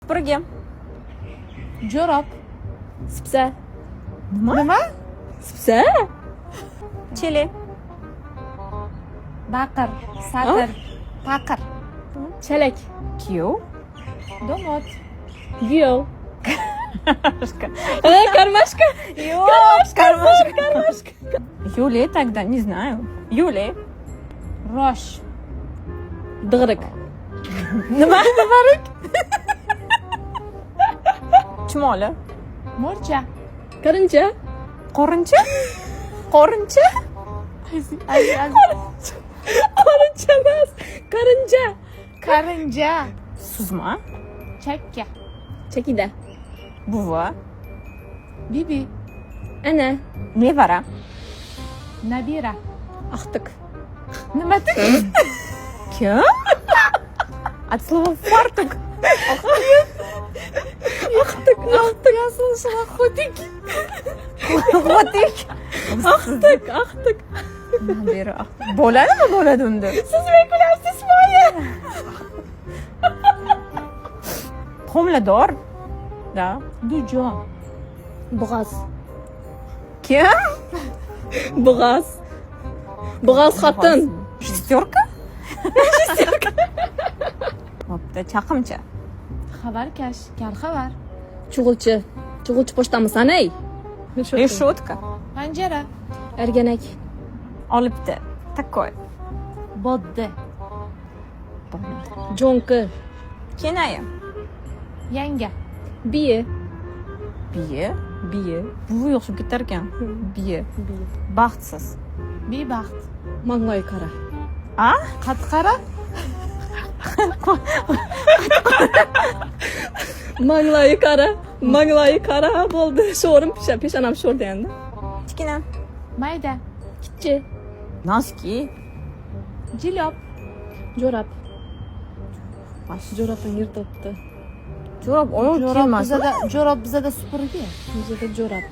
Supurgi. Jo'rob. Sipsa. Nima? Sipsa. Chili. Baqir, satr, paqir, Chalak. Kuyov. domot. Guyov. Karmashka. Yo'q, Karmashka. Юлия тогда, не знаю. Юлия. Rosh. Dığırık. Nima? Chumoli. Mo'rcha. Karınca. Qo'rincha? Qo'rincha? Karınca emas. Karınca. Qarinja. Suzma. Chakka. Chakida. Buva. Bibi. Ana. Nevara. Nabira. Aqtiq. Nima dedik? Kim? От слова фартук. Aqtiq. Я слышала хотик. Xotik. Aqtiq. Nabira. Bo'ladimi, bo'ladi unda? Siz bekulyapsiz moya. Homilador. Da. Dujon. Bo'g'oz. Kim? Bo'g'oz. Bo'g'oz xotin. Шестерка? Bo'pti, chaqimcha. Xabarkash, kal xabar. Chug'ulchi. Chug'ulchi pochtamisan ey? Решетка. Panjara. Erganak. Olibdi. Такой. Boddi. Jo'nqi. Kenaya. Yanga. Biyi. Biyi. Biyi. Buvi o'xshab ketar ekan. Biyi. Baxtsiz. Bebaxt. Mangloyi qara. A? Qad qara. Mangloyi qara. Mangloyi qara bo'ldi. Sho'rim peshonam sho'r deganda. Kichkina. Mayda. Kichki. Noski. Jilob. Jo'rab. Jo'rabdan yirtibdi. Jo'rab oyoq Jo'rob kelmas. bizada supurgi. Bizada jo'rab.